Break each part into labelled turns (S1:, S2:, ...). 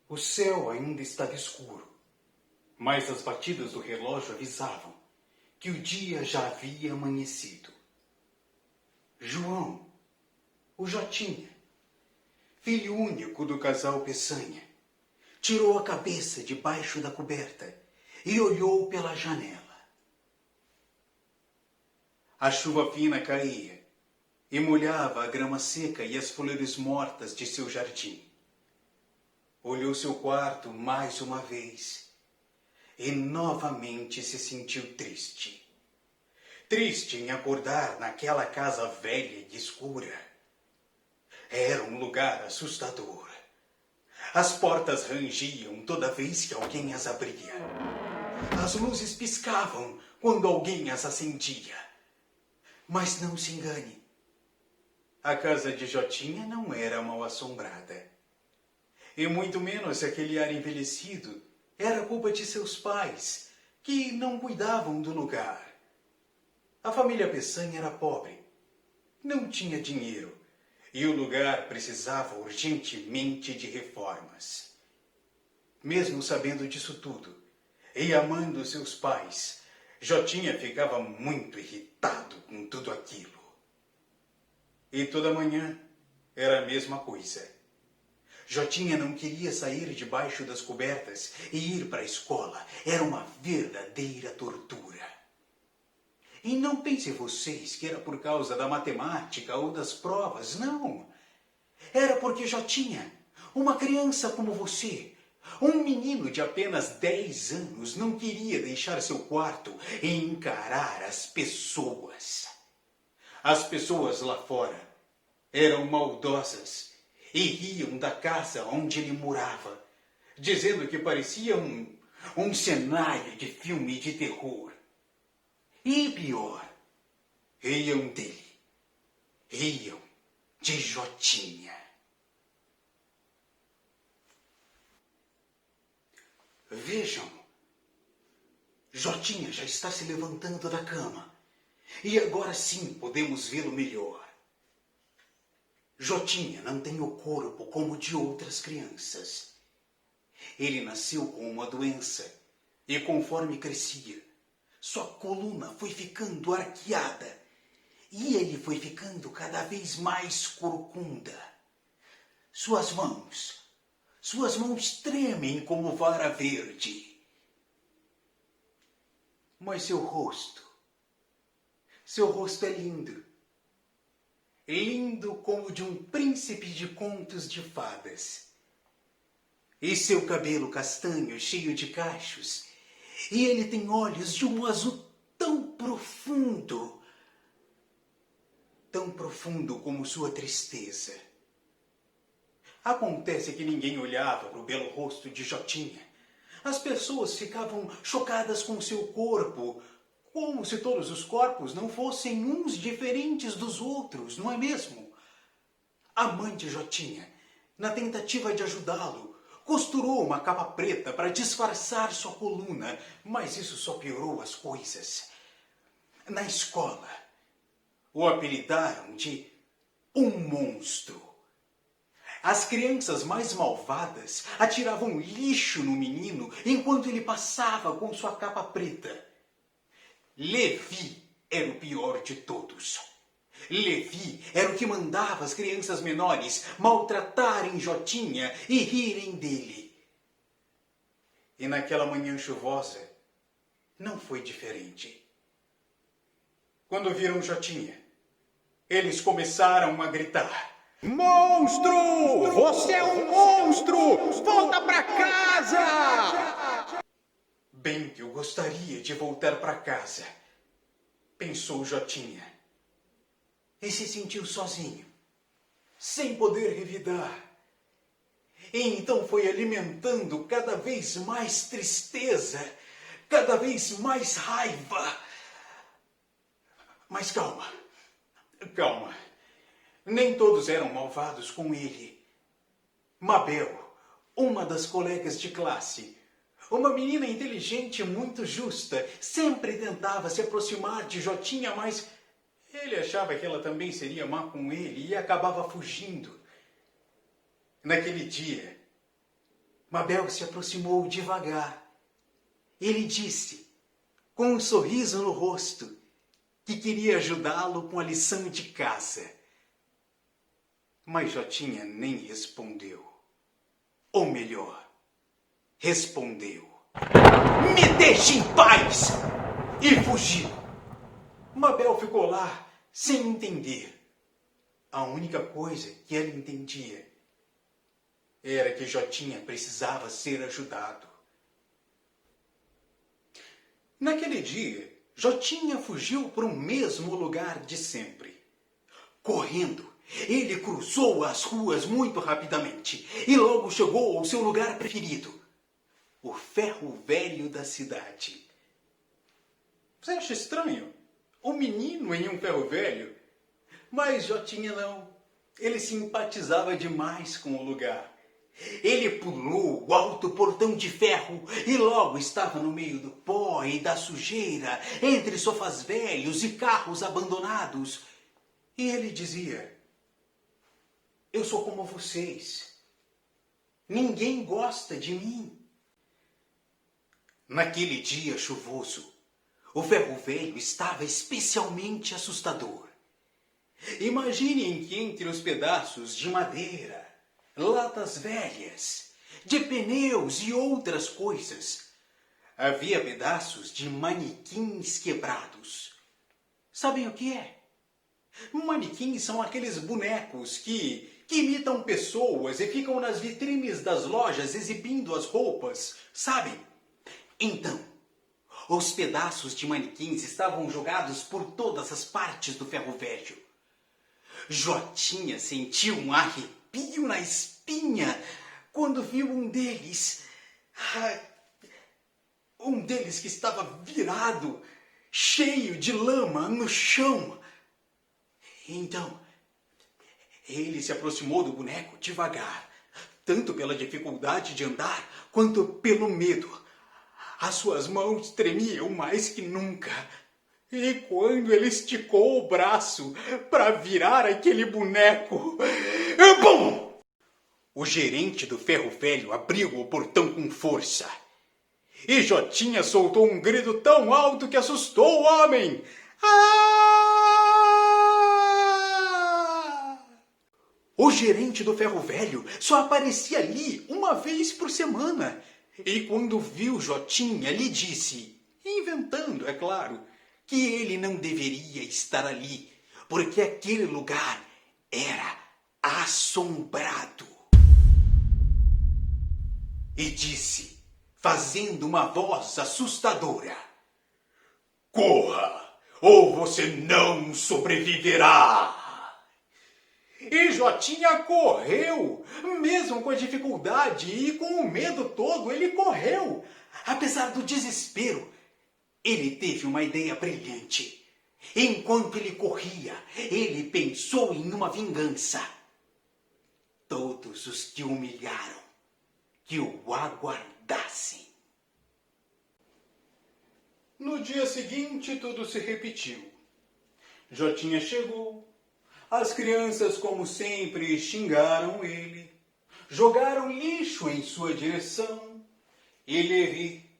S1: O céu ainda estava escuro, mas as batidas do relógio avisavam que o dia já havia amanhecido. João, o Jotinha, filho único do casal Peçanha, tirou a cabeça debaixo da coberta e olhou pela janela. A chuva fina caía e molhava a grama seca e as flores mortas de seu jardim. Olhou seu quarto mais uma vez e novamente se sentiu triste. Triste em acordar naquela casa velha e escura. Era um lugar assustador. As portas rangiam toda vez que alguém as abria. As luzes piscavam quando alguém as acendia. Mas não se engane. A casa de Jotinha não era mal assombrada. E muito menos aquele ar envelhecido era culpa de seus pais, que não cuidavam do lugar. A família Peçanha era pobre, não tinha dinheiro, e o lugar precisava urgentemente de reformas. Mesmo sabendo disso tudo, e amando seus pais, Jotinha ficava muito irritado com tudo aquilo. E toda manhã era a mesma coisa. Jotinha não queria sair debaixo das cobertas e ir para a escola. Era uma verdadeira tortura. E não pensem vocês que era por causa da matemática ou das provas, não. Era porque Jotinha, uma criança como você, um menino de apenas 10 anos, não queria deixar seu quarto e encarar as pessoas. As pessoas lá fora eram maldosas e riam da casa onde ele morava, dizendo que parecia um cenário de filme de terror. E pior, riam dele, riam de Jotinha. Vejam, Jotinha já está se levantando da cama, e agora sim podemos vê-lo melhor. Jotinha não tem o corpo como o de outras crianças. Ele nasceu com uma doença e conforme crescia, sua coluna foi ficando arqueada e ele foi ficando cada vez mais corcunda. Suas mãos tremem como vara verde. Mas seu rosto é lindo. Lindo como de um príncipe de contos de fadas. E seu cabelo castanho cheio de cachos, e ele tem olhos de um azul tão profundo como sua tristeza. Acontece que ninguém olhava para o belo rosto de Jotinha. As pessoas ficavam chocadas com seu corpo, como se todos os corpos não fossem uns diferentes dos outros, não é mesmo? A mãe de Jotinha, na tentativa de ajudá-lo, costurou uma capa preta para disfarçar sua coluna, mas isso só piorou as coisas. Na escola, o apelidaram de um monstro. As crianças mais malvadas atiravam lixo no menino enquanto ele passava com sua capa preta. Levi era o pior de todos. Levi era o que mandava as crianças menores maltratarem Jotinha e rirem dele. E naquela manhã chuvosa, não foi diferente. Quando viram Jotinha, eles começaram a gritar:
S2: Monstro! Você é um monstro! Volta pra casa!
S1: Bem que eu gostaria de voltar para casa, pensou Jotinha. E se sentiu sozinho, sem poder revidar. E então foi alimentando cada vez mais tristeza, cada vez mais raiva. Mas calma. Nem todos eram malvados com ele. Mabel, uma das colegas de classe, uma menina inteligente e muito justa, sempre tentava se aproximar de Jotinha, mas ele achava que ela também seria má com ele e acabava fugindo. Naquele dia, Mabel se aproximou devagar. Ele disse, com um sorriso no rosto, que queria ajudá-lo com a lição de casa. Mas Jotinha nem respondeu. Ou melhor, respondeu. Me deixe em paz! E fugiu. Mabel ficou lá, sem entender. A única coisa que ela entendia era que Jotinha precisava ser ajudado. Naquele dia, Jotinha fugiu para o mesmo lugar de sempre. Correndo, ele cruzou as ruas muito rapidamente e logo chegou ao seu lugar preferido, o ferro velho da cidade. Você acha estranho? Um menino em um ferro velho? Mas Jotinha não. Ele simpatizava demais com o lugar. Ele pulou o alto portão de ferro e logo estava no meio do pó e da sujeira, entre sofás velhos e carros abandonados. E ele dizia, eu sou como vocês. Ninguém gosta de mim. Naquele dia chuvoso, o ferro velho estava especialmente assustador. Imaginem que entre os pedaços de madeira, latas velhas, de pneus e outras coisas, havia pedaços de manequins quebrados. Sabem o que é? Manequins são aqueles bonecos que imitam pessoas e ficam nas vitrines das lojas exibindo as roupas, sabem? Então, os pedaços de manequins estavam jogados por todas as partes do ferro velho. Jotinha sentiu um arrepio na espinha quando viu um deles. Um deles que estava virado, cheio de lama no chão. Então, ele se aproximou do boneco devagar, tanto pela dificuldade de andar quanto pelo medo. As suas mãos tremiam mais que nunca. E quando ele esticou o braço para virar aquele boneco... Bum! O gerente do ferro velho abriu o portão com força. E Jotinha soltou um grito tão alto que assustou o homem. Ah! O gerente do ferro velho só aparecia ali uma vez por semana. E quando viu Jotinha, lhe disse, inventando, é claro, que ele não deveria estar ali, porque aquele lugar era assombrado. E disse, fazendo uma voz assustadora, corra, ou você não sobreviverá. E Jotinha correu, mesmo com a dificuldade e com o medo todo, ele correu. Apesar do desespero, ele teve uma ideia brilhante. Enquanto ele corria, ele pensou em uma vingança. Todos os que o humilharam, que o aguardassem. No dia seguinte, tudo se repetiu. Jotinha chegou. As crianças, como sempre, xingaram ele, jogaram lixo em sua direção. E Levi,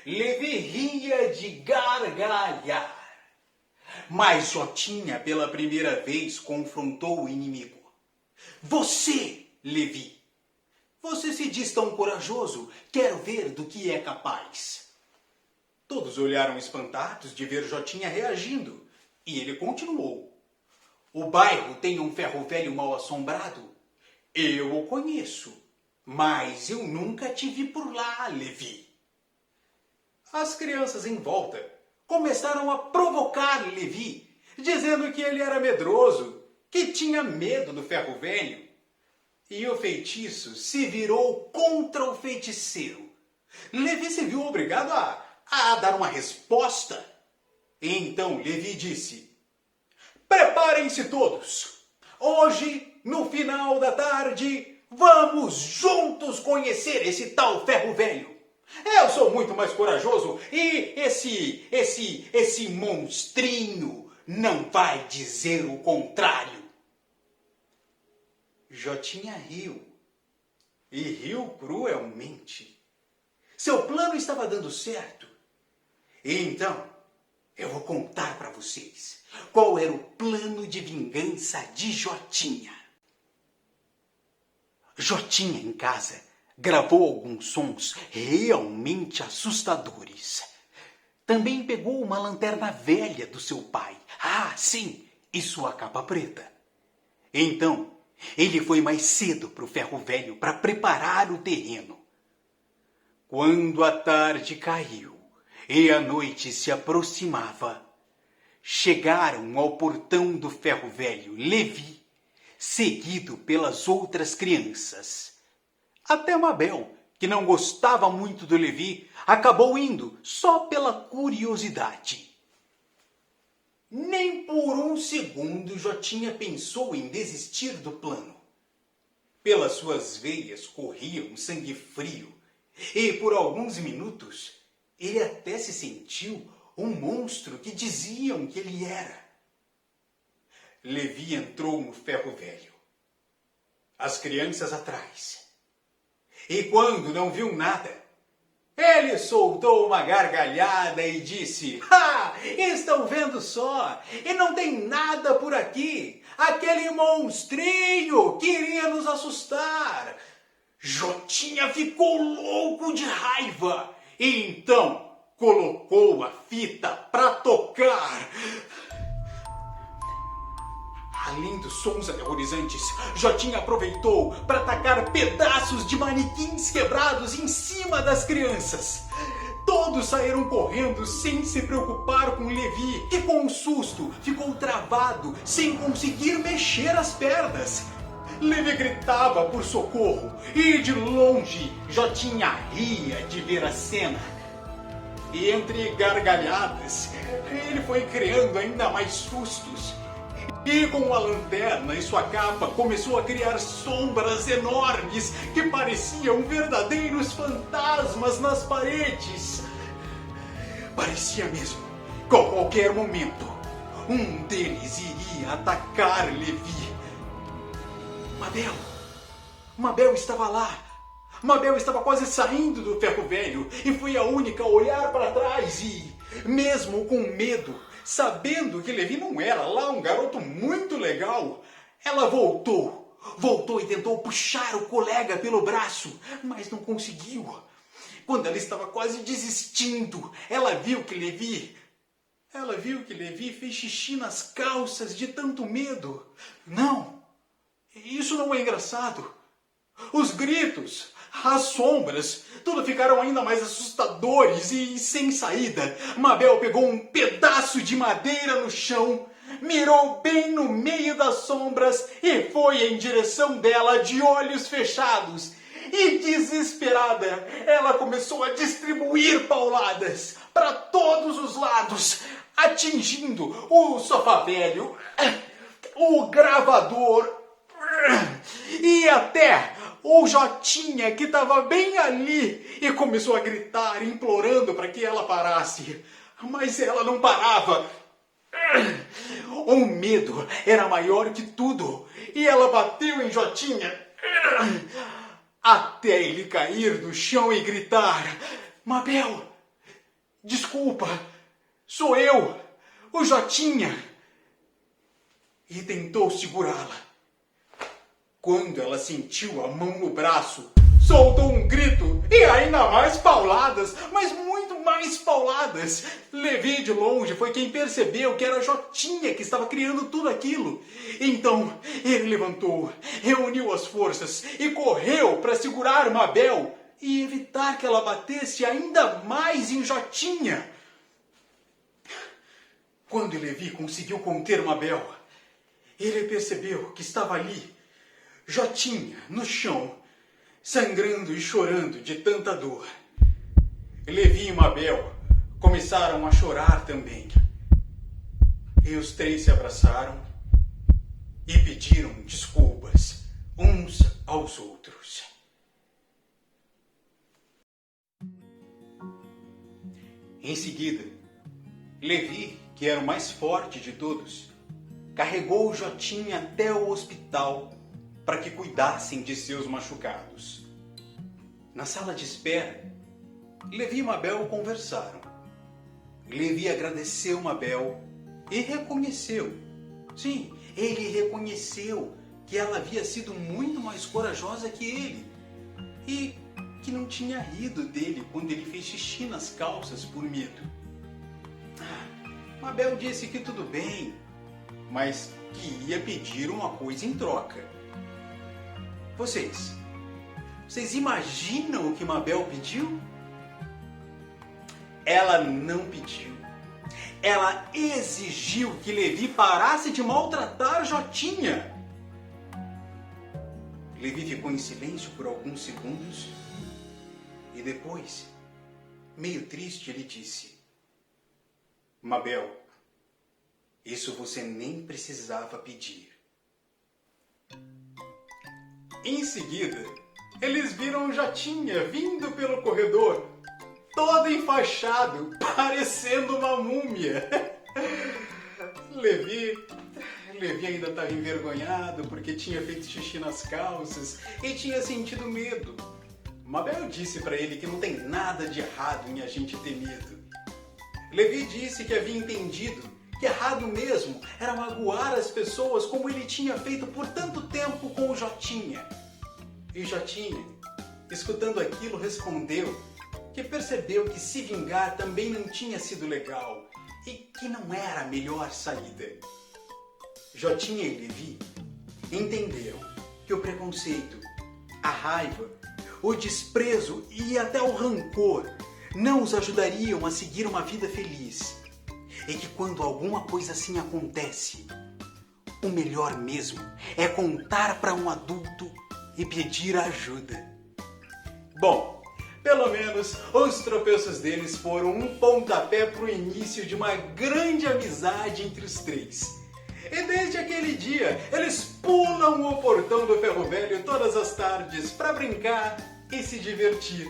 S1: Levi ria de gargalhar. Mas Jotinha, pela primeira vez, confrontou o inimigo. Você, Levi, você se diz tão corajoso, quero ver do que é capaz. Todos olharam espantados de ver Jotinha reagindo. E ele continuou. O bairro tem um ferro velho mal assombrado? Eu o conheço, mas eu nunca te vi por lá, Levi. As crianças em volta começaram a provocar Levi, dizendo que ele era medroso, que tinha medo do ferro velho. E o feitiço se virou contra o feiticeiro. Levi se viu obrigado a dar uma resposta. Então Levi disse, preparem-se todos. Hoje, no final da tarde, vamos juntos conhecer esse tal ferro velho. Eu sou muito mais corajoso e esse monstrinho não vai dizer o contrário. Jotinha riu e riu cruelmente. Seu plano estava dando certo. E então, eu vou contar para vocês qual era o plano de vingança de Jotinha. Jotinha, em casa, gravou alguns sons realmente assustadores. Também pegou uma lanterna velha do seu pai. Ah, sim, e sua capa preta. Então, ele foi mais cedo para o ferro velho para preparar o terreno. Quando a tarde caiu e a noite se aproximava, chegaram ao portão do ferro velho Levi, seguido pelas outras crianças. Até Mabel, que não gostava muito do Levi, acabou indo só pela curiosidade. Nem por um segundo Jotinha pensou em desistir do plano. Pelas suas veias corria um sangue frio, e por alguns minutos ele até se sentiu um monstro que diziam que ele era. Levi entrou no ferro velho, as crianças atrás. E quando não viu nada, ele soltou uma gargalhada e disse: "Ah, estão vendo só? E não tem nada por aqui. Aquele monstrinho queria nos assustar." Jotinha ficou louco de raiva e então colocou a fita para tocar. Além dos sons aterrorizantes, Jotinha aproveitou para atacar pedaços de manequins quebrados em cima das crianças. Todos saíram correndo sem se preocupar com Levi, que com um susto ficou travado, sem conseguir mexer as pernas. Levi gritava por socorro e de longe Jotinha ria de ver a cena. E entre gargalhadas, ele foi criando ainda mais sustos. E com a lanterna e sua capa começou a criar sombras enormes que pareciam verdadeiros fantasmas nas paredes. Parecia mesmo que a qualquer momento um deles iria atacar Levi. Mabel estava lá. Mabel estava quase saindo do ferro velho e foi a única a olhar para trás e, mesmo com medo, sabendo que Levi não era lá um garoto muito legal, ela voltou e tentou puxar o colega pelo braço, mas não conseguiu. Quando ela estava quase desistindo, ela viu que Levi fez xixi nas calças de tanto medo. Não, isso não é engraçado. Os gritos, as sombras, tudo ficaram ainda mais assustadores e sem saída. Mabel pegou um pedaço de madeira no chão, mirou bem no meio das sombras e foi em direção dela de olhos fechados. E desesperada, ela começou a distribuir pauladas para todos os lados, atingindo o sofá velho, o gravador e até o Jotinha, que estava bem ali, e começou a gritar, implorando para que ela parasse. Mas ela não parava. O medo era maior que tudo, e ela bateu em Jotinha até ele cair no chão e gritar: "Mabel, desculpa, sou eu, o Jotinha." E tentou segurá-la. Quando ela sentiu a mão no braço, soltou um grito e ainda mais pauladas, mas muito mais pauladas. Levi, de longe, foi quem percebeu que era Jotinha que estava criando tudo aquilo. Então, ele levantou, reuniu as forças e correu para segurar Mabel e evitar que ela batesse ainda mais em Jotinha. Quando Levi conseguiu conter Mabel, ele percebeu que estava ali Jotinha no chão, sangrando e chorando de tanta dor. Levi e Mabel começaram a chorar também. E os três se abraçaram e pediram desculpas uns aos outros. Em seguida, Levi, que era o mais forte de todos, carregou o Jotinha até o hospital para que cuidassem de seus machucados. Na sala de espera, Levi e Mabel conversaram. Levi agradeceu Mabel e reconheceu. Sim, ele reconheceu que ela havia sido muito mais corajosa que ele e que não tinha rido dele quando ele fez xixi nas calças por medo. Mabel disse que tudo bem, mas que ia pedir uma coisa em troca. Vocês imaginam o que Mabel pediu? Ela não pediu. Ela exigiu que Levi parasse de maltratar Jotinha. Levi ficou em silêncio por alguns segundos e depois, meio triste, ele disse: Mabel, isso você nem precisava pedir. Em seguida, eles viram Jotinha vindo pelo corredor, todo enfaixado, parecendo uma múmia. Levi ainda estava envergonhado porque tinha feito xixi nas calças e tinha sentido medo. Mabel disse para ele que não tem nada de errado em a gente ter medo. Levi disse que havia entendido que errado mesmo era magoar as pessoas como ele tinha feito por tanto tempo com o Jotinha. E Jotinha, escutando aquilo, respondeu que percebeu que se vingar também não tinha sido legal e que não era a melhor saída. Jotinha e Levi entenderam que o preconceito, a raiva, o desprezo e até o rancor não os ajudariam a seguir uma vida feliz. E que quando alguma coisa assim acontece, o melhor mesmo é contar para um adulto e pedir ajuda. Bom, pelo menos os tropeços deles foram um pontapé para o início de uma grande amizade entre os três. E desde aquele dia, eles pulam o portão do Ferro Velho todas as tardes para brincar e se divertir.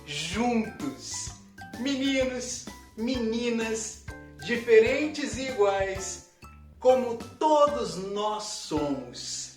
S1: Juntos, meninos, meninas, diferentes e iguais, como todos nós somos.